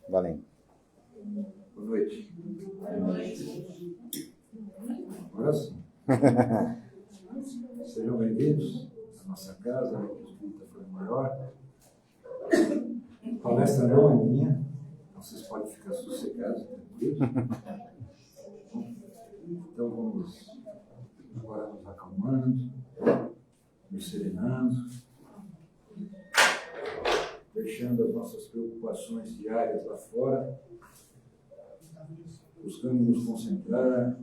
Valendo. Boa noite. Agora sim. Sejam bem-vindos à nossa casa, a Espírita Foi Maior. A palestra não é minha, então vocês podem ficar sossegados, tranquilos. Então vamos agora nos acalmando, nos serenando, deixando as nossas preocupações diárias lá fora, buscando nos concentrar,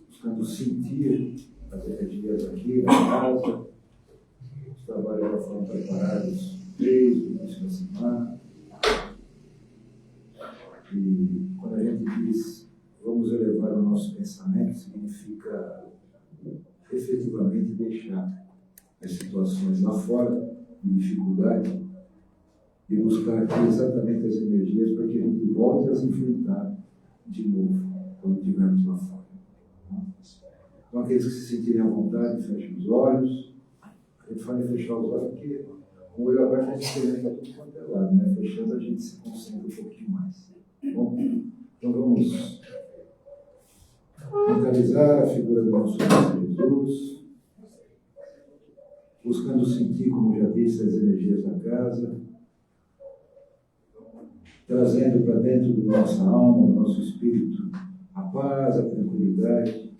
buscando sentir as energias aqui na casa. Os trabalhos já foram preparados desde o início da semana. E quando a gente diz vamos elevar o nosso pensamento, significa efetivamente deixar as situações lá fora de dificuldade e buscar aqui exatamente as energias para que a gente volte a as enfrentar de novo quando estivermos lá fora. Então, aqueles que se sentirem à vontade, fechem os olhos. A gente fala em fechar os olhos porque com o olho aberto a gente vê para tudo quanto é lado, né? Fechando a gente se concentra um pouquinho mais. Bom, então vamos mentalizar a figura do nosso Mestre Jesus, buscando sentir, como já disse, as energias da casa, trazendo para dentro da nossa alma, do nosso espírito, a paz, a tranquilidade,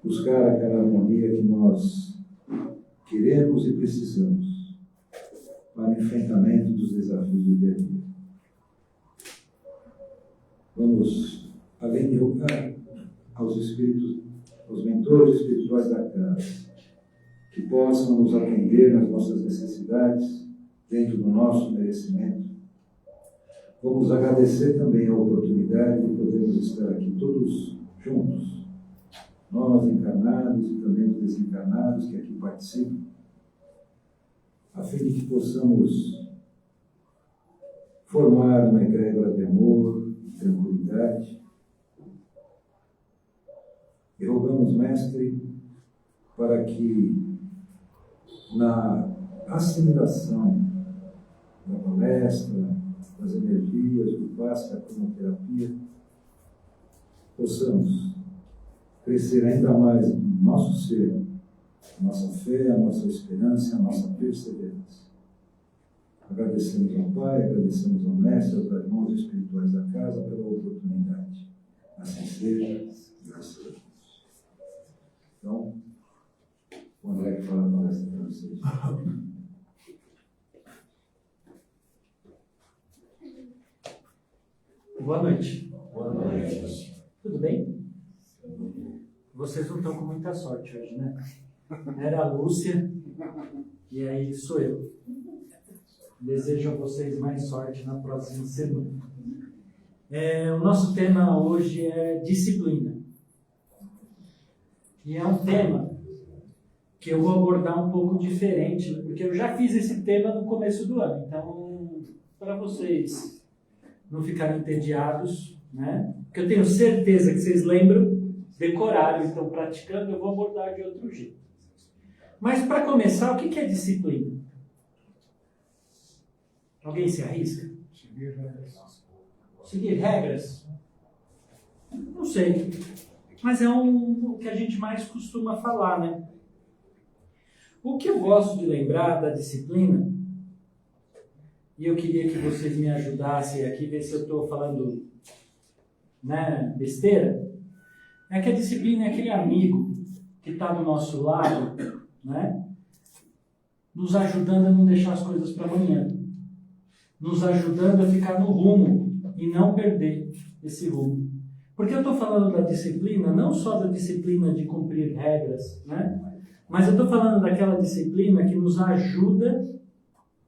buscar aquela harmonia que nós queremos e precisamos para o enfrentamento dos desafios do dia a dia. Vamos, além de rogar aos espíritos, aos mentores espirituais da casa, que possam nos atender nas nossas necessidades, dentro do nosso merecimento. Vamos agradecer também a oportunidade de podermos estar aqui todos juntos, nós encarnados e também os desencarnados que aqui participam, a fim de que possamos formar uma egrégora de amor, de tranquilidade. E rogamos, Mestre, para que na assimilação da palestra, das energias, do passe da cromoterapia, possamos crescer ainda mais no nosso ser, a nossa fé, a nossa esperança, a nossa perseverança. Agradecemos ao Pai, agradecemos ao Mestre, aos irmãos espirituais da casa pela oportunidade. Assim seja, graças a Deus. Então, o André que fala a palestra para vocês. Boa noite. Boa noite. Tudo bem? Vocês não estão com muita sorte hoje, né? Era a Lúcia e aí sou eu. Desejo a vocês mais sorte na próxima semana. O nosso tema hoje é disciplina. E é um tema que eu vou abordar um pouco diferente, porque eu já fiz esse tema no começo do ano. Então, para vocês não ficarem entediados, né? Porque eu tenho certeza que vocês lembram, decoraram, então praticando, eu vou abordar de outro jeito. Mas para começar, o que é disciplina? Alguém se arrisca? Seguir regras? Não sei. Mas é o que a gente mais costuma falar, né? O que eu gosto de lembrar da disciplina, e eu queria que vocês me ajudassem aqui, ver se eu estou falando, né, besteira, é que a disciplina é aquele amigo que está do nosso lado, né, nos ajudando a não deixar as coisas para amanhã, nos ajudando a ficar no rumo e não perder esse rumo. Porque eu estou falando da disciplina, não só da disciplina de cumprir regras, né, mas eu estou falando daquela disciplina que nos ajuda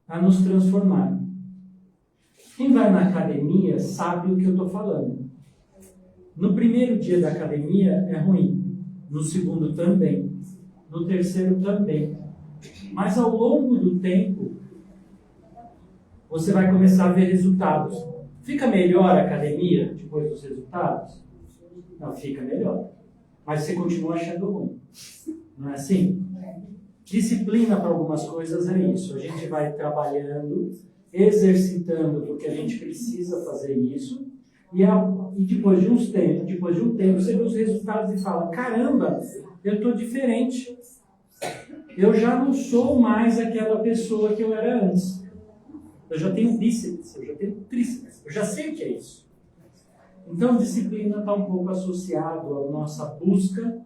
a nos transformar. Quem vai na academia sabe o que eu estou falando. No primeiro dia da academia é ruim, no segundo também, no terceiro também. Mas ao longo do tempo, você vai começar a ver resultados. Fica melhor a academia depois dos resultados? Não, fica melhor. Mas você continua achando ruim. Não é assim? Disciplina para algumas coisas é isso. A gente vai trabalhando exercitando, porque a gente precisa fazer isso, e depois de um tempo, você vê os resultados e fala, caramba, eu estou diferente. Eu já não sou mais aquela pessoa que eu era antes. Eu já tenho bíceps, eu já tenho tríceps, eu já sei o que é isso. Então, disciplina está um pouco associado à nossa busca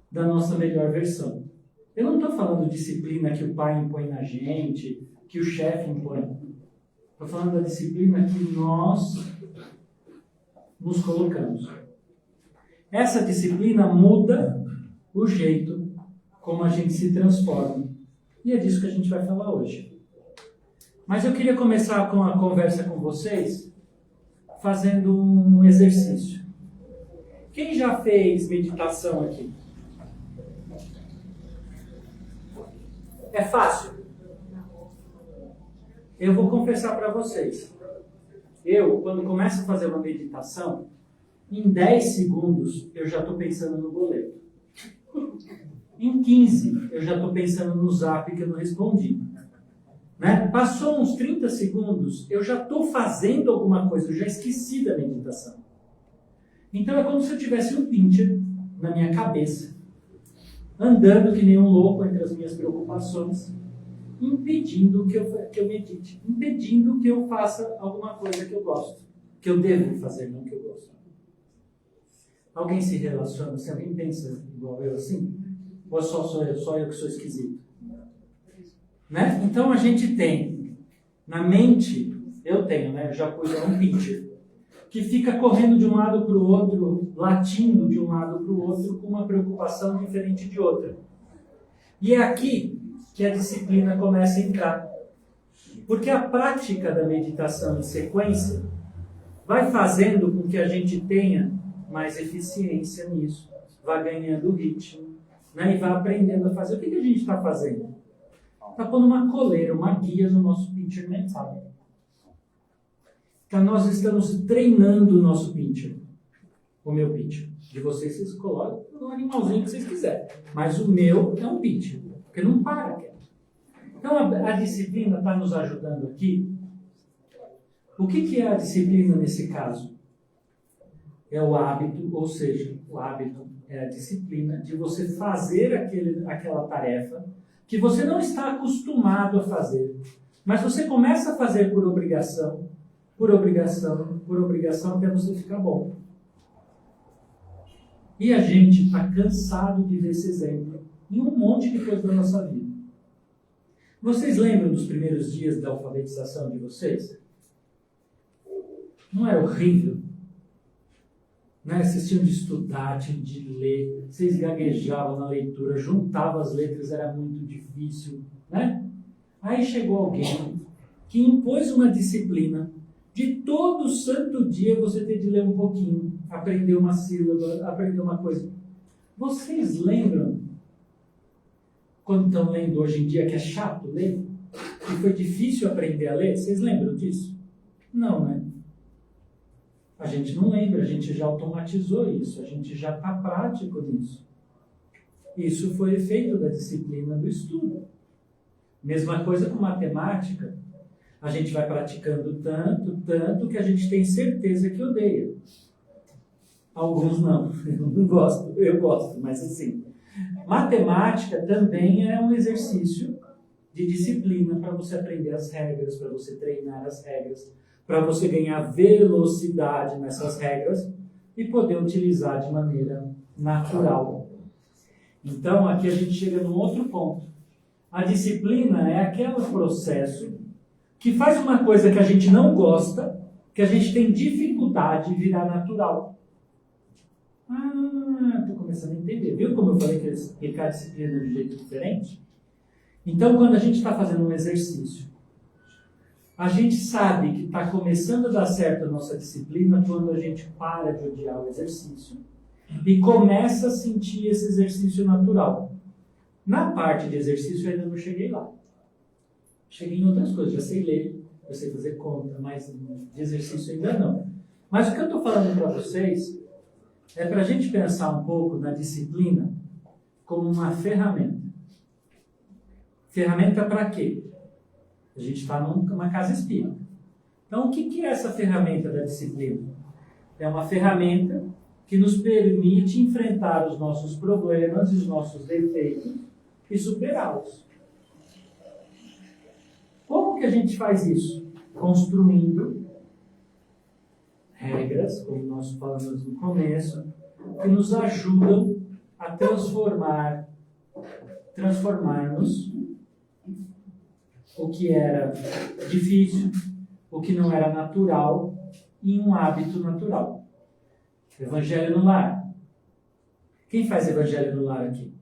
da nossa melhor versão. Eu não estou falando disciplina que o pai impõe na gente, que o chefe impõe. Estou falando da disciplina que nós nos colocamos. Essa disciplina muda o jeito como a gente se transforma. E é disso que a gente vai falar hoje. Mas eu queria começar com a conversa com vocês fazendo um exercício. Quem já fez meditação aqui? É fácil? Eu vou confessar para vocês. Eu, quando começo a fazer uma meditação, em 10 segundos eu já estou pensando no boleto. Em 15 eu já estou pensando no zap que eu não respondi. Né? Passou uns 30 segundos, eu já estou fazendo alguma coisa, eu já esqueci da meditação. Então é como se eu tivesse um pincher na minha cabeça, andando que nem um louco entre as minhas preocupações, impedindo que eu medite, impedindo que eu faça alguma coisa que eu gosto, que eu devo fazer, não que eu gosto. Alguém se relaciona, se alguém pensa igual eu assim? Ou só eu que sou esquisito? Né? Então a gente tem na mente, eu já pus um pincher, que fica correndo de um lado para o outro, latindo de um lado para o outro, com uma preocupação diferente de outra. E é aqui que a disciplina começa a entrar. Porque a prática da meditação em sequência vai fazendo com que a gente tenha mais eficiência nisso, vai ganhando ritmo, né? E vai aprendendo a fazer. O que a gente está fazendo? Está pondo uma coleira, uma guia no nosso pincher mental. Então nós estamos treinando o nosso pincher. O meu pincher. De vocês colocam no animalzinho que vocês quiserem. Mas o meu é um pincher. Porque não para, cara. Então a disciplina está nos ajudando aqui. O que é a disciplina nesse caso? É o hábito, ou seja, o hábito é a disciplina de você fazer aquela tarefa que você não está acostumado a fazer. Mas você começa a fazer por obrigação, até você ficar bom. E a gente está cansado de ver esse exemplo em um monte de coisa da nossa vida. Vocês lembram dos primeiros dias da alfabetização de vocês? Não era horrível? Né? Vocês tinham de estudar, tinham de ler, vocês gaguejavam na leitura, juntavam as letras, era muito difícil. Né? Aí chegou alguém que impôs uma disciplina de todo santo dia você ter de ler um pouquinho, aprender uma sílaba, aprender uma coisa. Vocês lembram, quando estão lendo hoje em dia, que é chato ler? Que foi difícil aprender a ler? Vocês lembram disso? Não, né? A gente não lembra, a gente já automatizou isso, a gente já está prático nisso. Isso foi efeito da disciplina do estudo. Mesma coisa com matemática. A gente vai praticando tanto que a gente tem certeza que odeia. Alguns não, eu não gosto, eu gosto, mas assim. Matemática também é um exercício de disciplina para você aprender as regras, para você treinar as regras, para você ganhar velocidade nessas regras e poder utilizar de maneira natural. Então, aqui a gente chega num outro ponto. A disciplina é aquele processo que faz uma coisa que a gente não gosta, que a gente tem dificuldade de virar natural. Estou começando a entender. Viu como eu falei que explicar a disciplina de um jeito diferente? Então, quando a gente está fazendo um exercício, a gente sabe que está começando a dar certo a nossa disciplina quando a gente para de odiar o exercício e começa a sentir esse exercício natural. Na parte de exercício eu ainda não cheguei lá. Cheguei em outras coisas, já sei ler, já sei fazer conta, mas de exercício ainda não. Mas o que eu estou falando para vocês é para a gente pensar um pouco na disciplina como uma ferramenta. Ferramenta para quê? A gente está numa casa espírita. Então, o que é essa ferramenta da disciplina? É uma ferramenta que nos permite enfrentar os nossos problemas e os nossos defeitos e superá-los. Como que a gente faz isso? Construindo regras, como nós falamos no começo, que nos ajudam a transformarmos o que era difícil, o que não era natural, em um hábito natural. Evangelho no lar. Quem faz evangelho no lar aqui?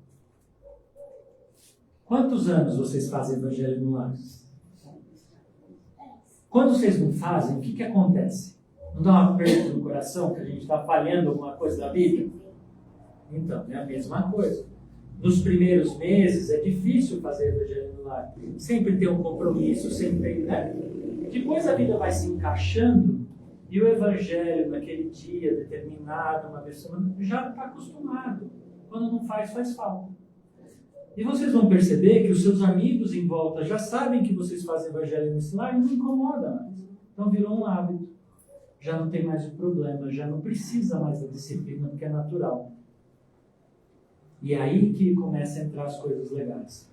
Quantos anos vocês fazem evangelho no lar? Quando vocês não fazem, o que acontece? Não dá uma perda no coração que a gente está falhando alguma coisa da Bíblia? Então, é a mesma coisa. Nos primeiros meses é difícil fazer evangelho no lar. Sempre tem um compromisso, sempre, né? Depois a vida vai se encaixando e o evangelho naquele dia determinado, uma vez por semana, já está acostumado. Quando não faz, faz falta. E vocês vão perceber que os seus amigos em volta já sabem que vocês fazem evangelho nesse lar e não incomoda mais. Então virou um hábito. Já não tem mais o problema, já não precisa mais da disciplina, porque é natural. E é aí que começa a entrar as coisas legais.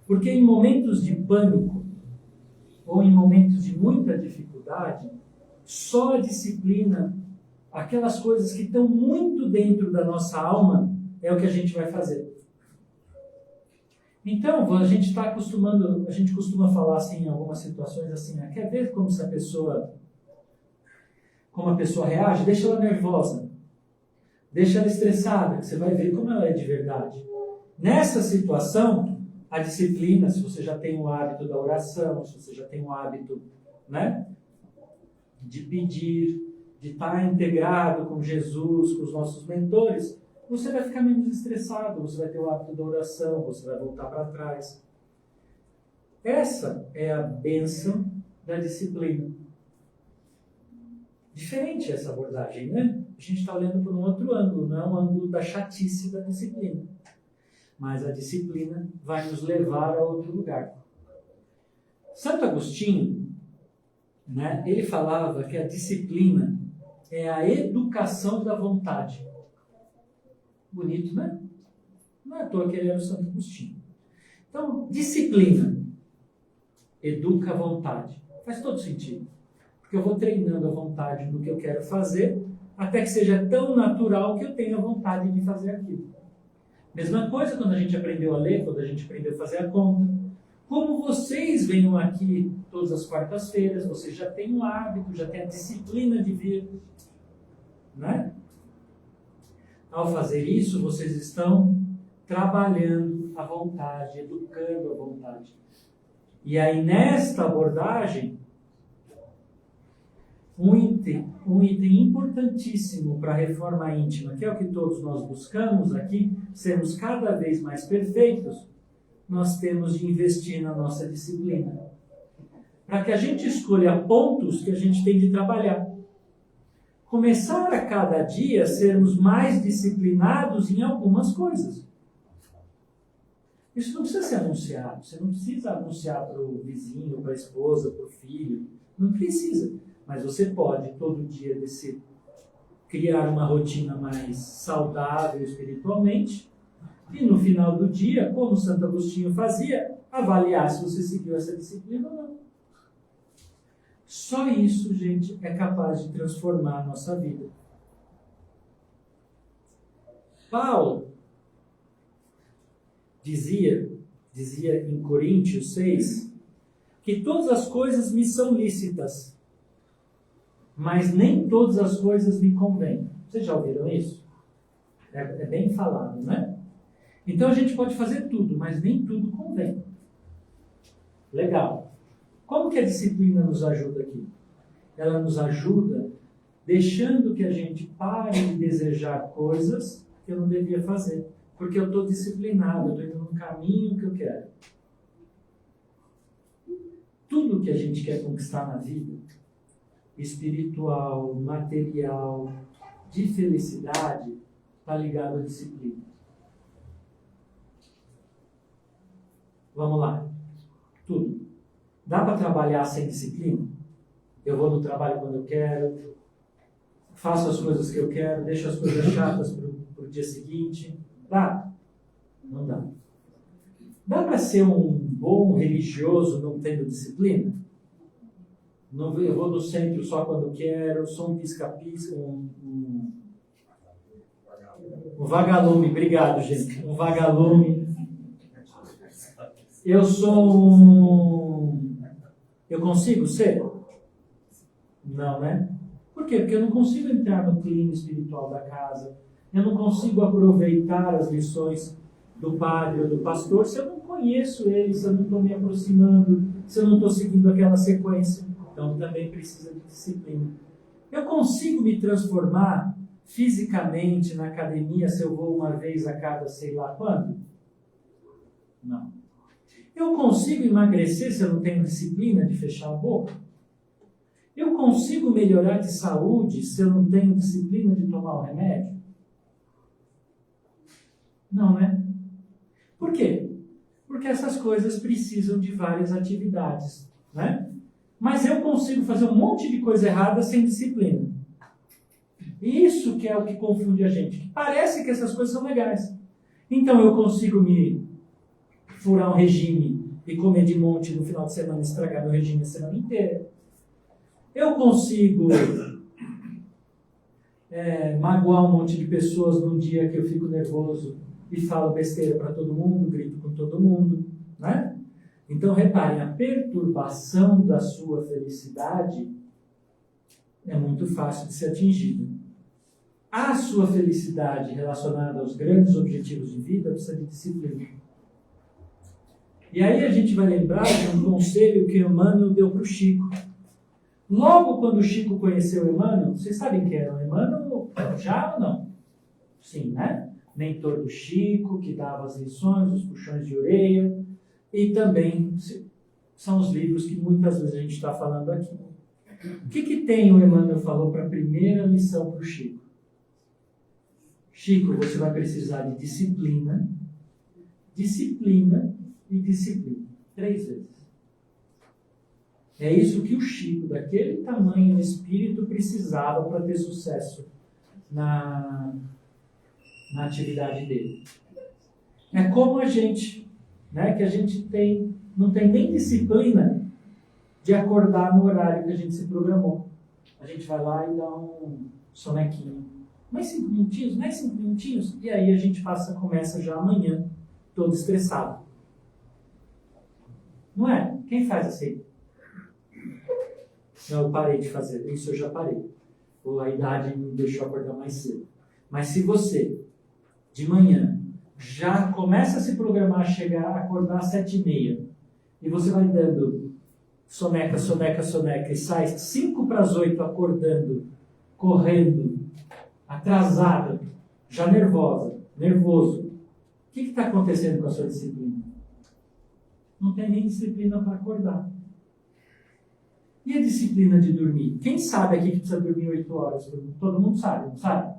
Porque em momentos de pânico, ou em momentos de muita dificuldade, só a disciplina, aquelas coisas que estão muito dentro da nossa alma, é o que a gente vai fazer. Então, a gente costuma falar assim, em algumas situações assim, quer ver como a pessoa reage? Deixa ela nervosa, deixa ela estressada, que você vai ver como ela é de verdade. Nessa situação, a disciplina, se você já tem o hábito da oração, se você já tem o hábito, né, de pedir, de estar integrado com Jesus, com os nossos mentores, você vai ficar menos estressado, você vai ter o hábito da oração, você vai voltar para trás. Essa é a bênção da disciplina. Diferente essa abordagem, né? A gente está olhando por um outro ângulo, não é um ângulo da chatice da disciplina. Mas a disciplina vai nos levar a outro lugar. Santo Agostinho, né, ele falava que a disciplina é a educação da vontade. Bonito, né? Não é à toa que ele era o Santo Agostinho. Então, disciplina educa a vontade. Faz todo sentido. Porque eu vou treinando a vontade no que eu quero fazer, até que seja tão natural que eu tenha vontade de fazer aquilo. Mesma coisa quando a gente aprendeu a ler, quando a gente aprendeu a fazer a conta. Como vocês venham aqui todas as quartas-feiras, vocês já têm um hábito, já têm a disciplina de vir, né? Ao fazer isso, vocês estão trabalhando a vontade, educando a vontade. E aí, nesta abordagem, um item importantíssimo para a reforma íntima, que é o que todos nós buscamos aqui, sermos cada vez mais perfeitos, nós temos de investir na nossa disciplina. Para que a gente escolha pontos que a gente tem de trabalhar. Começar a cada dia sermos mais disciplinados em algumas coisas. Isso não precisa ser anunciado. Você não precisa anunciar para o vizinho, para a esposa, para o filho. Não precisa. Mas você pode, todo dia, criar uma rotina mais saudável espiritualmente. E no final do dia, como Santo Agostinho fazia, avaliar se você seguiu essa disciplina ou não. Só isso, gente, é capaz de transformar a nossa vida. Paulo dizia em Coríntios 6, que todas as coisas me são lícitas, mas nem todas as coisas me convêm. Vocês já ouviram isso? É bem falado, né? Então a gente pode fazer tudo, mas nem tudo convém. Legal. Como que a disciplina nos ajuda aqui? Ela nos ajuda deixando que a gente pare de desejar coisas que eu não devia fazer. Porque eu estou disciplinado, eu estou indo no caminho que eu quero. Tudo que a gente quer conquistar na vida, espiritual, material, de felicidade, está ligado à disciplina. Vamos lá. Tudo. Dá para trabalhar sem disciplina? Eu vou no trabalho quando eu quero, faço as coisas que eu quero, deixo as coisas chatas para o dia seguinte. Dá? Não dá. Dá para ser um bom religioso não tendo disciplina? Não, eu vou no centro só quando quero, sou um pisca-pisca, um vagalume. Obrigado, gente. Um vagalume. Eu sou um... Eu consigo ser? Não, né? Por quê? Porque eu não consigo entrar no clima espiritual da casa. Eu não consigo aproveitar as lições do padre ou do pastor se eu não conheço ele, se eu não estou me aproximando, se eu não estou seguindo aquela sequência. Então também precisa de disciplina. Eu consigo me transformar fisicamente na academia se eu vou uma vez a cada sei lá quando? Não. Eu consigo emagrecer se eu não tenho disciplina de fechar a boca? Eu consigo melhorar de saúde se eu não tenho disciplina de tomar o remédio? Não, né? Por quê? Porque essas coisas precisam de várias atividades, né? Mas eu consigo fazer um monte de coisa errada sem disciplina. Isso que é o que confunde a gente. Parece que essas coisas são legais. Então eu consigo me furar um regime e comer de monte no final de semana e estragar meu regime a semana inteira. Eu consigo magoar um monte de pessoas num dia que eu fico nervoso e falo besteira para todo mundo, grito com todo mundo, né? Então, reparem, a perturbação da sua felicidade é muito fácil de ser atingida. A sua felicidade relacionada aos grandes objetivos de vida precisa de disciplina. E aí a gente vai lembrar de um conselho que Emmanuel deu para o Chico. Logo quando o Chico conheceu Emmanuel, vocês sabem quem era o Emmanuel? Já ou não? Sim, né? Mentor do Chico, que dava as lições, os puxões de orelha, e também são os livros que muitas vezes a gente está falando aqui. O que tem o Emmanuel falou para a primeira lição para o Chico? Chico, você vai precisar de disciplina, disciplina e disciplina. 3 vezes. É isso que o Chico, daquele tamanho de espírito, precisava para ter sucesso na atividade dele. É como a gente, né, que a gente não tem nem disciplina de acordar no horário que a gente se programou. A gente vai lá e dá um sonequinho. Mais 5 minutinhos, mais 5 minutinhos, e aí a gente começa já amanhã, todo estressado. Não é? Quem faz assim? Não, eu parei de fazer. Isso eu já parei. Ou a idade me deixou acordar mais cedo. Mas se você, de manhã, já começa a se programar a acordar às 7h30, e você vai dando soneca, soneca, soneca, e sai 5 para as 8 acordando, correndo, atrasada, já nervoso. O que está acontecendo com a sua disciplina? Não tem nem disciplina para acordar. E a disciplina de dormir? Quem sabe aqui que precisa dormir 8 horas por noite? Todo mundo sabe, não sabe?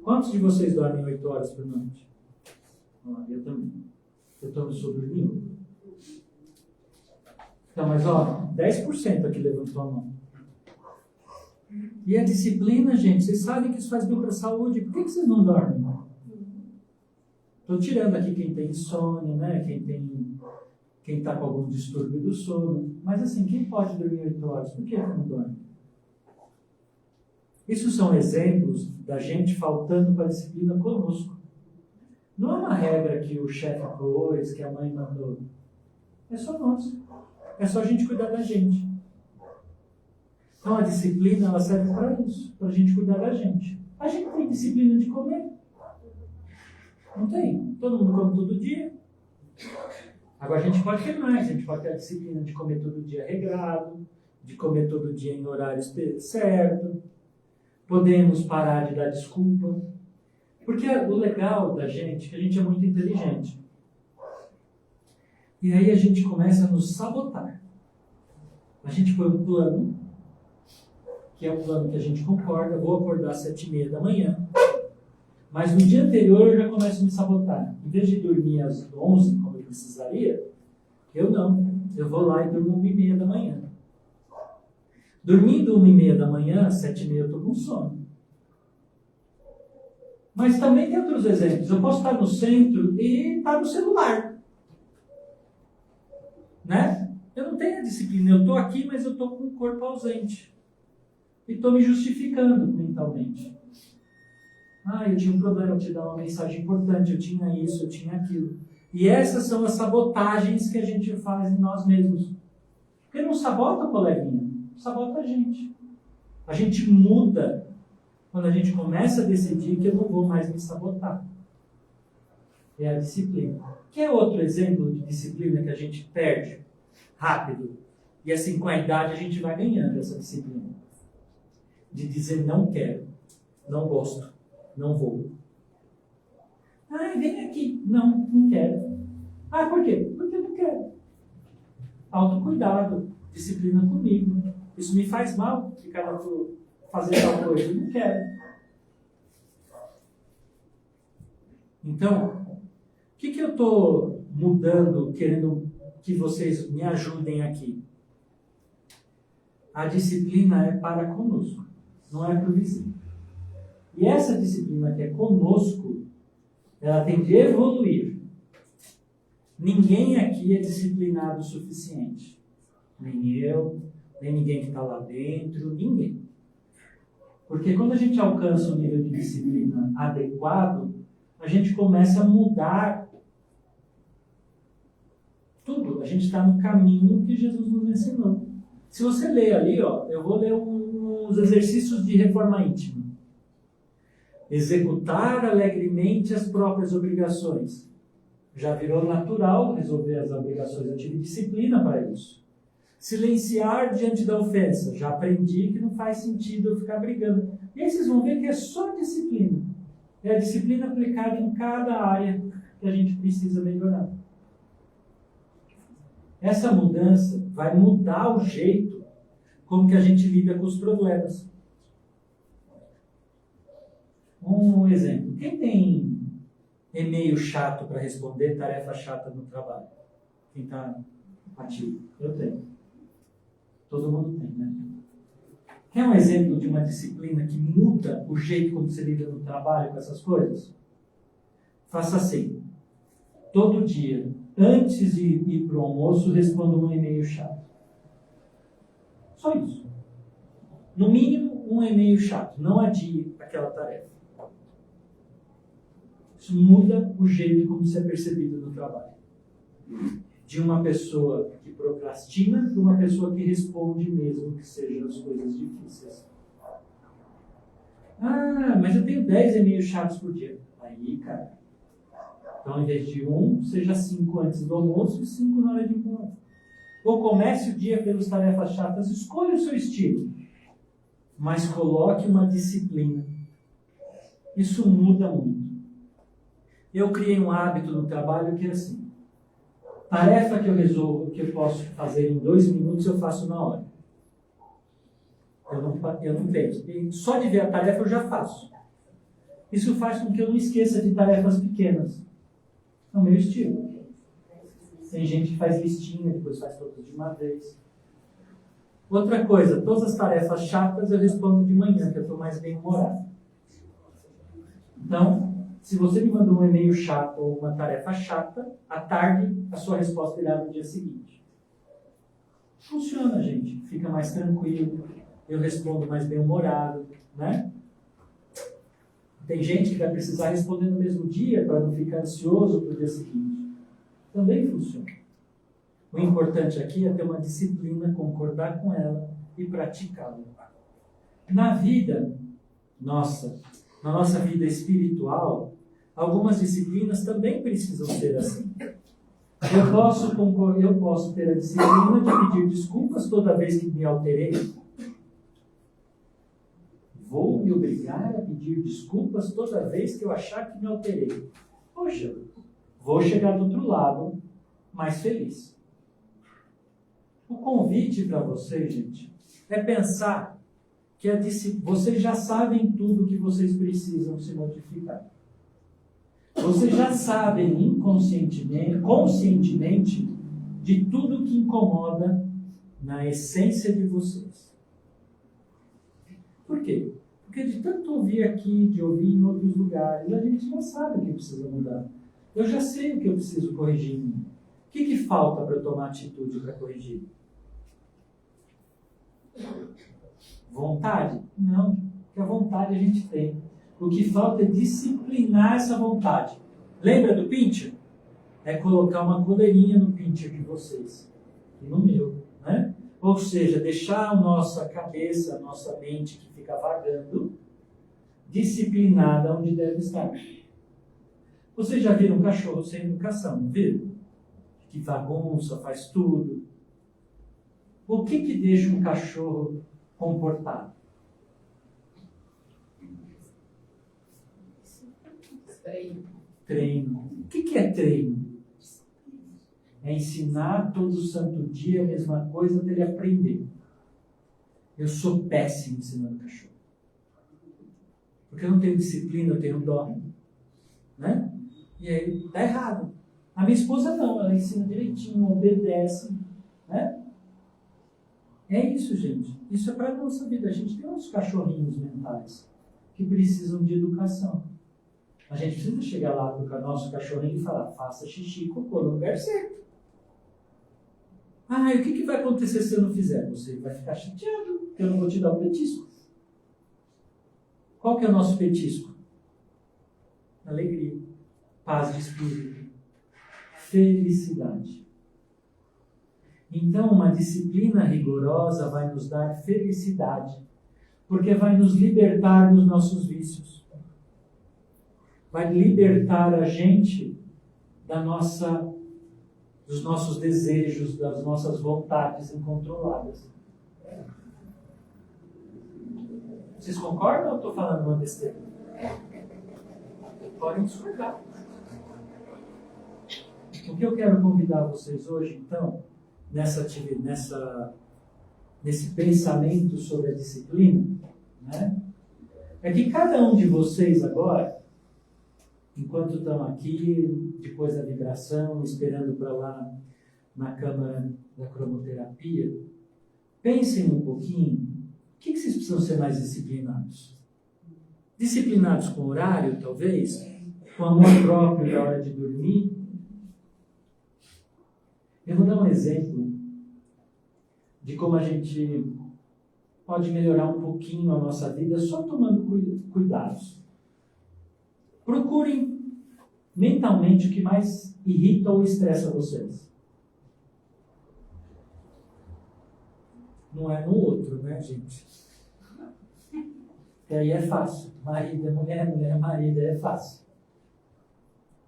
Quantos de vocês dormem 8 horas por noite? Eu também. Eu sou dormindo. Então, mas 10% aqui levantou a mão. E a disciplina, gente, vocês sabem que isso faz bem para a saúde. Por que vocês não dormem? Estou tirando aqui quem tem insônia, né? Quem está com algum distúrbio do sono. Mas assim, quem pode dormir 8 horas? Por que não dorme? Isso são exemplos da gente faltando para a disciplina conosco. Não é uma regra que o chefe pôs, que a mãe mandou. É só nós. É só a gente cuidar da gente. Então a disciplina ela serve para isso, para a gente cuidar da gente. A gente tem disciplina de comer. Não tem. Todo mundo come todo dia. Agora a gente pode ter mais, a gente pode ter a disciplina de comer todo dia regrado, de comer todo dia em horário certo. Podemos parar de dar desculpa. Porque o legal da gente é que a gente é muito inteligente. E aí a gente começa a nos sabotar. A gente põe um plano, que é um plano que a gente concorda, vou acordar às 7h30 da manhã. Mas no dia anterior eu já começo a me sabotar. Em vez de dormir às 11, como eu precisaria, eu não. eu vou lá e durmo 1h30 da manhã. Dormindo 1h30 da manhã, 7h30 eu estou com sono. Mas também tem outros exemplos. Eu posso estar no centro e estar no celular. Né? Eu não tenho a disciplina. Eu estou aqui, mas eu estou com o corpo ausente. E estou me justificando mentalmente. Eu tinha um problema, eu te dar uma mensagem importante, eu tinha isso, eu tinha aquilo. E essas são as sabotagens que a gente faz em nós mesmos. Porque não sabota o coleguinha, sabota a gente. A gente muda quando a gente começa a decidir que eu não vou mais me sabotar. É a disciplina. Que é outro exemplo de disciplina que a gente perde rápido. E assim, com a idade, a gente vai ganhando essa disciplina. De dizer não quero, não gosto, não vou. Vem aqui. Não quero. Por quê? Porque eu não quero. Autocuidado, disciplina comigo. Isso me faz mal, ficar fazer tal coisa. Eu não quero. Então, o que eu estou mudando, querendo que vocês me ajudem aqui? A disciplina é para conosco, não é para o vizinho. E essa disciplina que é conosco, ela tem de evoluir. Ninguém aqui é disciplinado o suficiente. Nem eu, nem ninguém que está lá dentro, ninguém. Porque quando a gente alcança um nível de disciplina adequado, a gente começa a mudar tudo. A gente está no caminho que Jesus nos ensinou. Se você ler ali, eu vou ler uns exercícios de reforma íntima. Executar alegremente as próprias obrigações. Já virou natural resolver as obrigações. Eu tive disciplina para isso. Silenciar diante da ofensa. Já aprendi que não faz sentido eu ficar brigando. E aí vocês vão ver que é só disciplina. É a disciplina aplicada em cada área que a gente precisa melhorar. Essa mudança vai mudar o jeito como que a gente lida com os problemas. Um exemplo. Quem tem e-mail chato para responder, tarefa chata no trabalho? Quem está ativo? Eu tenho. Todo mundo tem, né? Quer um exemplo de uma disciplina que muda o jeito como você lida no trabalho com essas coisas? Faça assim. Todo dia, antes de ir para o almoço, responda um e-mail chato. Só isso. No mínimo, um e-mail chato. Não adie aquela tarefa. Isso muda o jeito como você é percebido no trabalho. De uma pessoa que procrastina para uma pessoa que responde mesmo que sejam as coisas difíceis. Mas eu tenho 10 e-mails chatos por dia. Aí, cara. Então, ao invés de 1, seja 5 antes do almoço e 5 na hora de ir embora. Ou comece o dia pelas tarefas chatas. Escolha o seu estilo. Mas coloque uma disciplina. Isso muda muito. Eu criei um hábito no trabalho que é assim. Tarefa que eu resolvo, que eu posso fazer em 2 minutos, eu faço na hora. Eu não penso. E só de ver a tarefa eu já faço. Isso faz com que eu não esqueça de tarefas pequenas. É o meu estilo. Tem gente que faz listinha, depois faz todas de uma vez. Outra coisa, todas as tarefas chatas eu respondo de manhã, que eu estou mais bem-humorado. Então, se você me mandou um e-mail chato ou uma tarefa chata, à tarde a sua resposta irá no dia seguinte. Funciona, gente. Fica mais tranquilo. Eu respondo mais bem-humorado, né? Tem gente que vai precisar responder no mesmo dia para não ficar ansioso para o dia seguinte. Também funciona. O importante aqui é ter uma disciplina, concordar com ela e praticá-la. Na vida nossa, na nossa vida espiritual, algumas disciplinas também precisam ser assim. Eu posso ter a disciplina de pedir desculpas toda vez que me alterei. Vou me obrigar a pedir desculpas toda vez que eu achar que me alterei. Poxa, vou chegar do outro lado mais feliz. O convite para vocês, gente, é pensar que vocês já sabem tudo que vocês precisam se modificar. Vocês já sabem inconscientemente, conscientemente, de tudo que incomoda na essência de vocês. Por quê? Porque de tanto ouvir aqui, de ouvir em outros lugares, a gente já sabe o que precisa mudar. Eu já sei o que eu preciso corrigir em mim. O que falta para eu tomar atitude para corrigir? Vontade? Não, porque a vontade a gente tem. O que falta é disciplinar essa vontade. Lembra do pincher? É colocar uma coleirinha no pincher de vocês e no meu, né? Ou seja, deixar a nossa cabeça, a nossa mente que fica vagando, disciplinada onde deve estar. Vocês já viram um cachorro sem educação, não viram? Que bagunça, faz tudo. O que deixa um cachorro comportado? Treino. O que é treino? É ensinar todo santo dia a mesma coisa até ele aprender. Eu sou péssimo ensinando cachorro. Porque eu não tenho disciplina, eu tenho dó. Né? E aí dá errado. A minha esposa não, ela ensina direitinho, obedece. Né? É isso, gente. Isso é para a nossa vida. A gente tem uns cachorrinhos mentais que precisam de educação. A gente precisa chegar lá para o nosso cachorrinho e falar, faça xixi e cocô no lugar certo. Ah, e o que vai acontecer se eu não fizer? Você vai ficar chateado, porque eu não vou te dar o petisco. Qual que é o nosso petisco? Alegria, paz de espírito, felicidade. Então, uma disciplina rigorosa vai nos dar felicidade, porque vai nos libertar dos nossos vícios. Vai libertar a gente dos nossos desejos, das nossas vontades incontroladas. Vocês concordam ou eu estou falando uma besteira? Podem discordar. O que eu quero convidar vocês hoje, então, nesse pensamento sobre a disciplina, né, é que cada um de vocês agora, enquanto estão aqui, depois da vibração, esperando para lá na câmara da cromoterapia, pensem um pouquinho, o que vocês precisam ser mais disciplinados? Disciplinados com horário, talvez? Com amor próprio na hora de dormir? Eu vou dar um exemplo de como a gente pode melhorar um pouquinho a nossa vida só tomando cuidados. Procurem mentalmente o que mais irrita ou estressa vocês. Não é no outro, né, gente? E aí é fácil. Marido é mulher, mulher é marido, é fácil.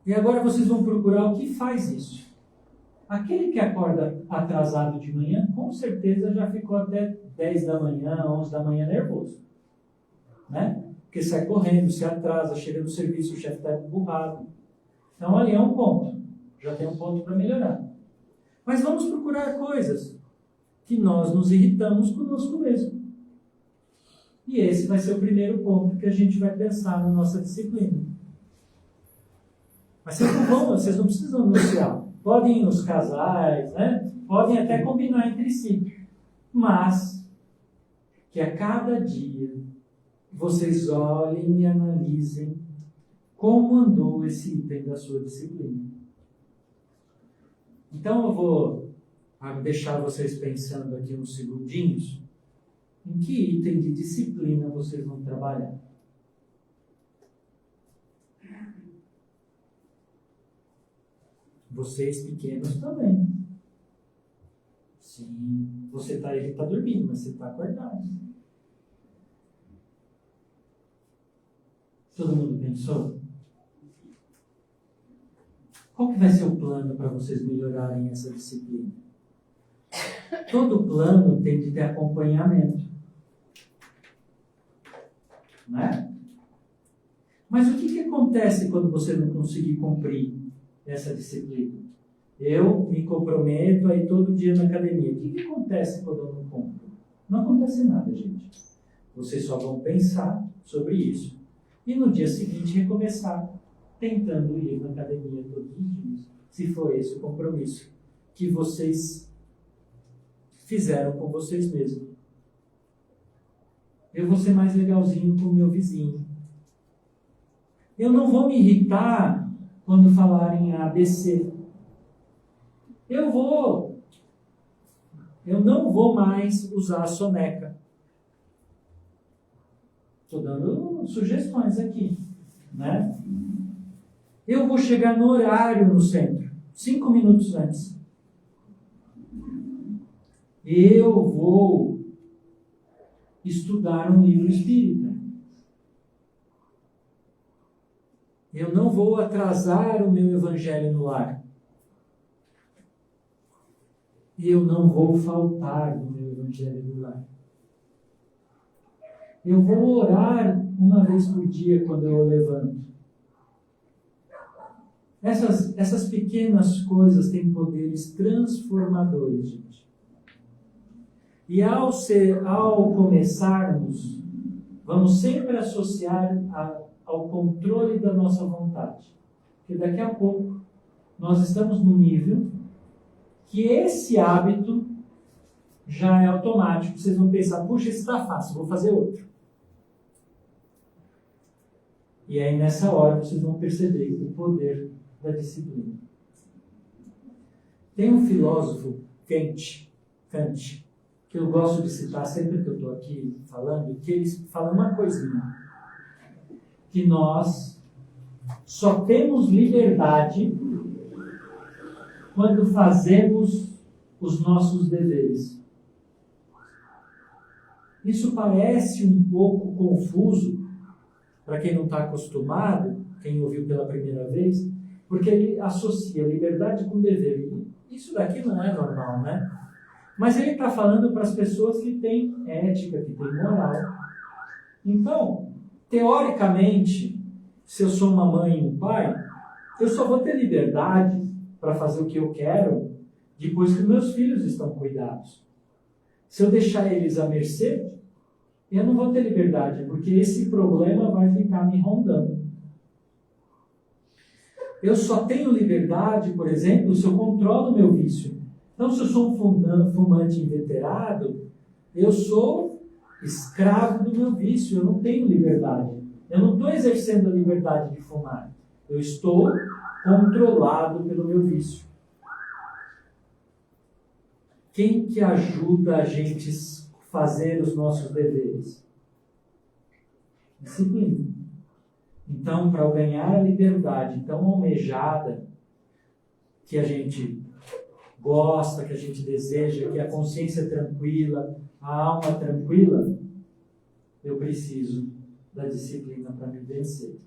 E agora vocês vão procurar o que faz isso. Aquele que acorda atrasado de manhã, com certeza já ficou até 10 da manhã, 11 da manhã nervoso. Né? Porque sai correndo, se atrasa, chega no serviço, o chefe está emburrado. Então ali é um ponto. Já tem um ponto para melhorar. Mas vamos procurar coisas que nós nos irritamos conosco mesmo. E esse vai ser o primeiro ponto que a gente vai pensar na nossa disciplina. Mas vocês não precisam anunciar. Podem os casais, né? Podem até combinar entre si. Mas que a cada dia vocês olhem e analisem como andou esse item da sua disciplina. Então eu vou deixar vocês pensando aqui uns segundinhos em que item de disciplina vocês vão trabalhar. Vocês pequenos também. Sim, ele está dormindo, mas você está acordado. Todo mundo pensou? Qual que vai ser o plano para vocês melhorarem essa disciplina? Todo plano tem que ter acompanhamento. Né? Mas o que acontece quando você não conseguir cumprir essa disciplina? Eu me comprometo a ir todo dia na academia. O que acontece quando eu não cumpro? Não acontece nada, gente. Vocês só vão pensar sobre isso. E no dia seguinte recomeçar tentando ir na academia todos os dias, se for esse o compromisso que vocês fizeram com vocês mesmos. Eu vou ser mais legalzinho com o meu vizinho. Eu não vou me irritar quando falarem ABC. Eu não vou mais usar a soneca. Estou dando sugestões aqui, né? Eu vou chegar no horário no centro, 5 minutos antes. Eu vou estudar um livro espírita. Eu não vou atrasar o meu evangelho no lar. Eu não vou faltar no meu evangelho no lar. Eu vou orar uma vez por dia quando eu levanto. Essas pequenas coisas têm poderes transformadores, gente. E ao começarmos, vamos sempre associar ao controle da nossa vontade. Porque daqui a pouco nós estamos no nível que esse hábito já é automático. Vocês vão pensar, puxa, esse está fácil, vou fazer outro. E aí nessa hora vocês vão perceber o poder da disciplina. Tem um filósofo, Kant, que eu gosto de citar sempre que eu estou aqui falando, que ele fala uma coisinha, que nós só temos liberdade quando fazemos os nossos deveres. Isso parece um pouco confuso para quem não está acostumado, quem ouviu pela primeira vez, porque ele associa liberdade com dever. Isso daqui não é normal, né? Mas ele está falando para as pessoas que têm ética, que têm moral. Então, teoricamente, se eu sou uma mãe e um pai, eu só vou ter liberdade para fazer o que eu quero depois que meus filhos estão cuidados. Se eu deixar eles à mercê, eu não vou ter liberdade, porque esse problema vai ficar me rondando. Eu só tenho liberdade, por exemplo, se eu controlo o meu vício. Então, se eu sou um fumante inveterado, eu sou escravo do meu vício, eu não tenho liberdade. Eu não estou exercendo a liberdade de fumar. Eu estou controlado pelo meu vício. Quem que ajuda a gente a fazer os nossos deveres? Disciplina. Então, para ganhar a liberdade tão almejada, que a gente gosta, que a gente deseja, que a consciência é tranquila, a alma é tranquila, eu preciso da disciplina para me vencer.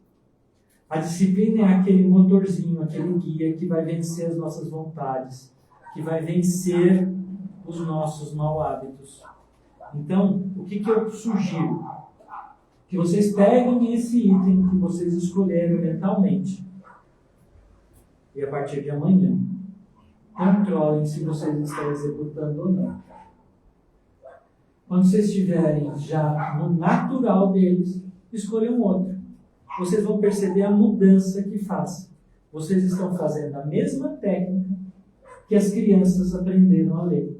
A disciplina é aquele motorzinho, aquele guia que vai vencer as nossas vontades, que vai vencer os nossos maus hábitos. Então, o que eu sugiro? Que vocês peguem esse item que vocês escolheram mentalmente e a partir de amanhã controlem se vocês estão executando ou não. Quando vocês estiverem já no natural deles, escolham outro. Vocês vão perceber a mudança que faz. Vocês estão fazendo a mesma técnica que as crianças aprenderam a ler.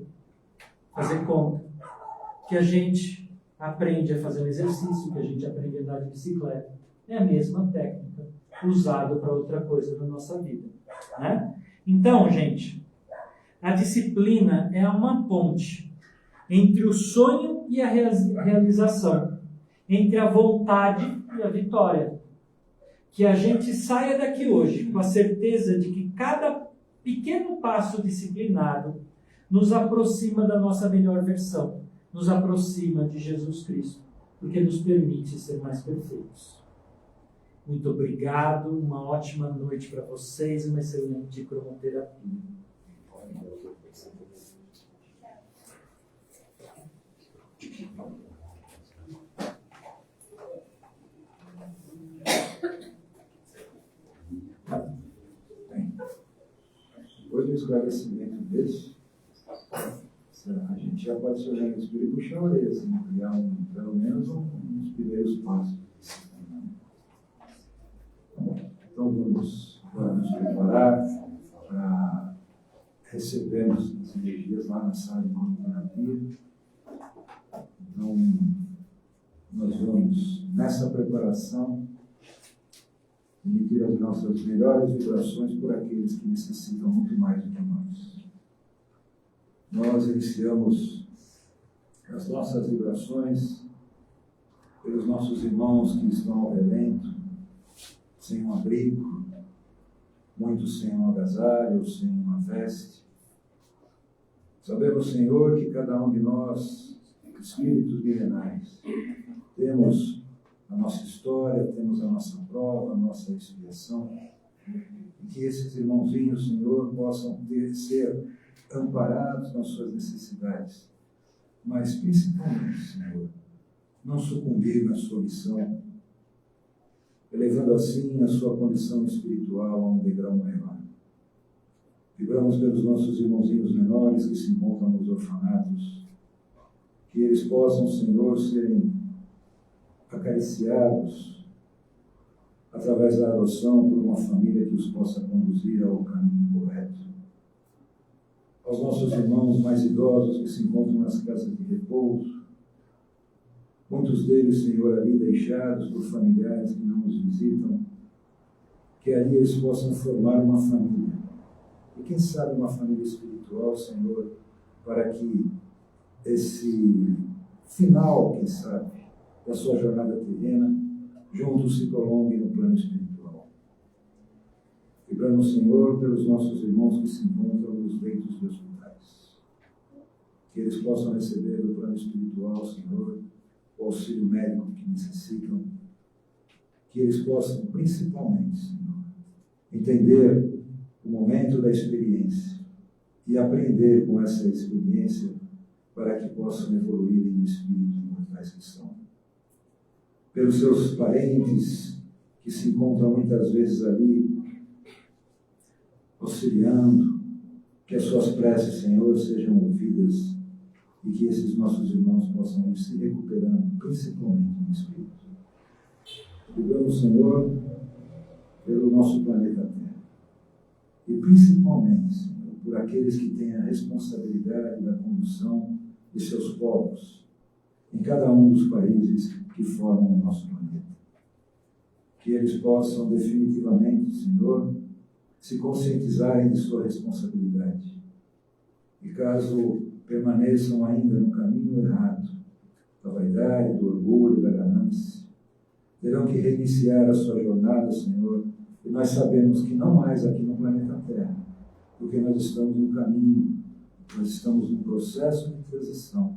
Fazer conta. Que a gente aprende a fazer um exercício, que a gente aprende a andar de bicicleta. É a mesma técnica usada para outra coisa na nossa vida. Né? Então, gente, a disciplina é uma ponte entre o sonho e a realização, entre a vontade e a vitória. Que a gente saia daqui hoje com a certeza de que cada pequeno passo disciplinado nos aproxima da nossa melhor versão, nos aproxima de Jesus Cristo, porque nos permite ser mais perfeitos. Muito obrigado, uma ótima noite para vocês, uma excelente cromoterapia. Depois do esclarecimento desse, a gente já pode se olhar no espelho e puxar a orelha, assim, criar pelo menos uns primeiros passos. Então vamos nos preparar para receber recebemos as energias lá na sala de terapia. Então, nós vamos, nessa preparação, emitir as nossas melhores vibrações por aqueles que necessitam muito mais do que nós. Nós iniciamos as nossas vibrações pelos nossos irmãos que estão ao relento, sem um abrigo, muitos sem um agasalho, sem uma veste. Sabemos, Senhor, que cada um de nós, espíritos milenares, temos a nossa história, temos a nossa prova, a nossa expiação, e que esses irmãozinhos, Senhor, possam ser amparados nas suas necessidades, mas principalmente, Senhor, não sucumbir na sua missão, elevando assim a sua condição espiritual a um degrau maior. Vibramos pelos nossos irmãozinhos menores que se encontram nos orfanatos, que eles possam, Senhor, serem acariciados através da adoção por uma família que os possa conduzir ao caminho correto. Aos nossos irmãos mais idosos que se encontram nas casas de repouso, muitos deles, Senhor, ali deixados por familiares que não os visitam, que ali eles possam formar uma família. E quem sabe uma família espiritual, Senhor, para que esse final, quem sabe, da sua jornada terrena, juntos se prolongue no plano espiritual. Vibramos, Senhor, pelos nossos irmãos que se encontram nos leitos de hospitais. Que eles possam receber do plano espiritual, Senhor, o auxílio médico que necessitam. Que eles possam, principalmente, Senhor, entender o momento da experiência e aprender com essa experiência para que possam evoluir em espíritos imortais que são. Pelos seus parentes que se encontram muitas vezes ali, auxiliando, que as suas preces, Senhor, sejam ouvidas e que esses nossos irmãos possam ir se recuperando, principalmente no espírito. Vibramos, Senhor, pelo nosso planeta Terra e principalmente, Senhor, por aqueles que têm a responsabilidade da condução de seus povos em cada um dos países que formam o nosso planeta. Que eles possam definitivamente, Senhor, se conscientizarem de sua responsabilidade. E caso permaneçam ainda no caminho errado, da vaidade, do orgulho, da ganância, terão que reiniciar a sua jornada, Senhor, e nós sabemos que não mais aqui no planeta Terra, porque nós estamos no caminho, nós estamos num processo de transição,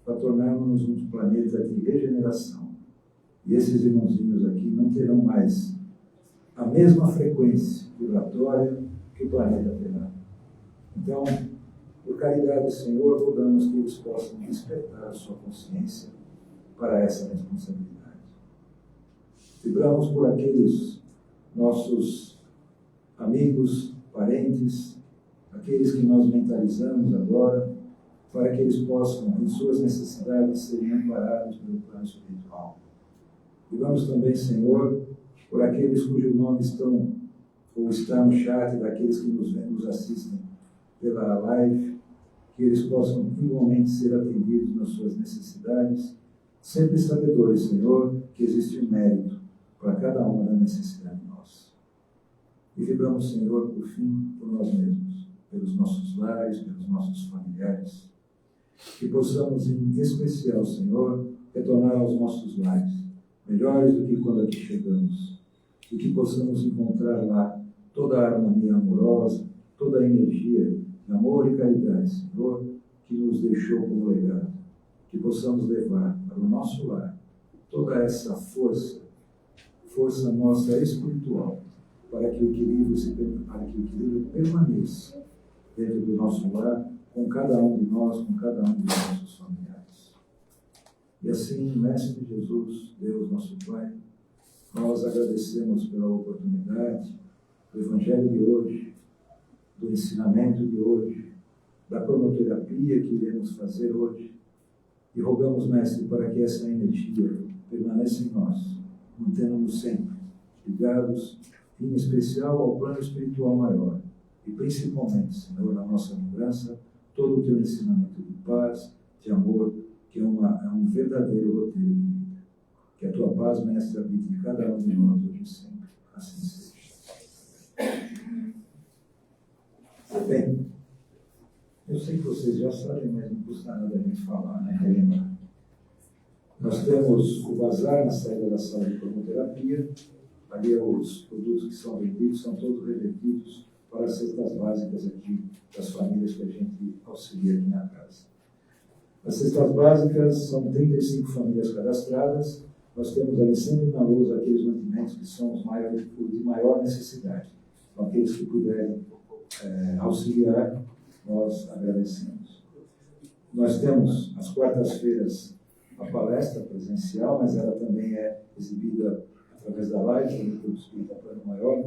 para tornarmos um planeta de regeneração. E esses irmãozinhos aqui não terão mais a mesma frequência vibratória que o planeta terá. Então, por caridade, Senhor, rogamos que eles possam despertar a sua consciência para essa responsabilidade. Vibramos por aqueles nossos amigos, parentes, aqueles que nós mentalizamos agora, para que eles possam, em suas necessidades, serem amparados pelo plano espiritual. E vamos também, Senhor, por aqueles cujos nomes estão ou está no chat, daqueles que nos assistem pela live, que eles possam igualmente ser atendidos nas suas necessidades, sempre sabedores, Senhor, que existe um mérito para cada uma da necessidade nossa. E vibramos, Senhor, por fim, por nós mesmos, pelos nossos lares, pelos nossos familiares, que possamos, em especial, Senhor, retornar aos nossos lares, melhores do que quando aqui chegamos, e que possamos encontrar lá toda a harmonia amorosa, toda a energia de amor e caridade, Senhor, que nos deixou como legado, que possamos levar para o nosso lar toda essa força nossa espiritual, para que o equilíbrio permaneça dentro do nosso lar, com cada um de nós, com cada um dos nossos familiares. E assim, Mestre Jesus, Deus nosso Pai, nós agradecemos pela oportunidade do Evangelho de hoje, do ensinamento de hoje, da cronoterapia que iremos fazer hoje, e rogamos, Mestre, para que essa energia permaneça em nós, mantendo-nos sempre ligados, em especial ao plano espiritual maior, e principalmente, Senhor, na nossa lembrança, todo o teu ensinamento de paz, de amor, que é um verdadeiro roteiro de vida. Que a tua paz, Mestre, habite em cada um de nós hoje e sempre. Assim seja. Bem, eu sei que vocês já sabem, mas não custa nada a gente falar, né? Relembrar. Nós temos o bazar na saída da sala de cromoterapia. Ali os produtos que são vendidos são todos revertidos para as cestas básicas aqui das famílias que a gente auxilia aqui na casa. As cestas básicas são 35 famílias cadastradas. Nós temos ali sempre na lousa aqueles mantimentos que são os de maior necessidade. Então, aqueles que puderem auxiliar, nós agradecemos. Nós temos, às quartas-feiras, a palestra presencial, mas ela também é exibida através da live, no Grupo Espírita Plano Maior,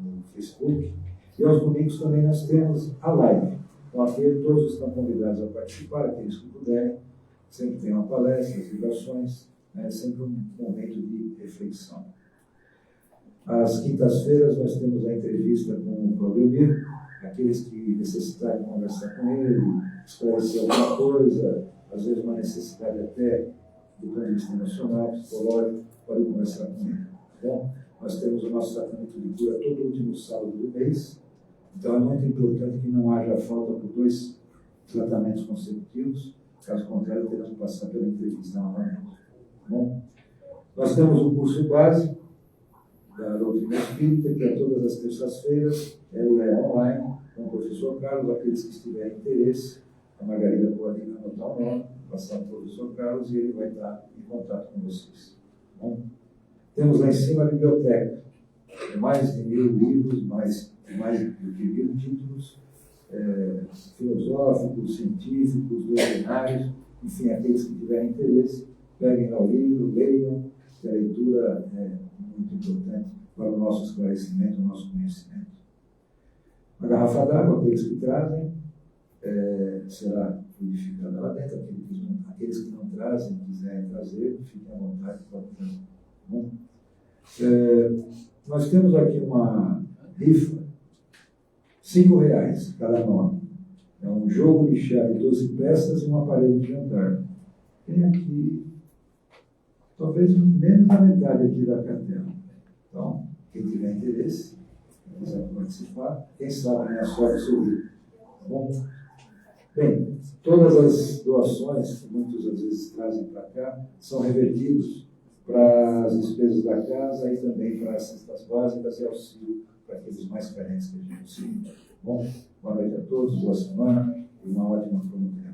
no Facebook. E aos domingos também nós temos a live. Então, aqui todos estão convidados a participar, aqueles que puderem. Sempre tem uma palestra, as ligações, né? Sempre um momento de reflexão. Às quintas-feiras nós temos a entrevista com o Claudio, aqueles que necessitarem conversar com ele, esclarecer alguma coisa, às vezes uma necessidade até do ponto de vista emocional, psicológico, podem conversar com ele. Tá bom? Nós temos o nosso tratamento de cura todo último sábado do mês, então é muito importante que não haja falta por 2 tratamentos consecutivos, caso contrário teremos que passar pela entrevista novamente. Tá bom? Nós temos o curso básico da doutrina espírita, que é todas as terças-feiras, ele é online, com o professor Carlos. Aqueles que tiverem interesse, a Margarida pode anotar o nome, passar para o professor Carlos e ele vai estar em contato com vocês. Tá bom? Temos lá em cima a biblioteca, mais de 1000 livros, mais do que 1000 títulos, filosóficos, científicos, doutrinários, enfim, aqueles que tiverem interesse, peguem lá o livro, leiam, que a leitura é muito importante para o nosso esclarecimento, o nosso conhecimento. A garrafa d'água, aqueles que trazem, será fluidificada lá dentro. Aqueles que não trazem, quiserem trazer, fiquem à vontade para trazer. Bom, nós temos aqui uma rifa, R$5 cada nome. É um jogo de chá de 12 peças e um aparelho de jantar. Tem aqui, talvez menos da metade aqui da cartela. Então, quem tiver interesse, quiser participar, quem sabe, né, a sorte sorrir. Tá bom? Bem, todas as doações que muitos às vezes trazem para cá são revertidos para as despesas da casa e também para as cestas básicas e auxílio para aqueles mais carentes que a gente auxilia. Bom, boa noite a todos, boa semana e uma ótima promoção.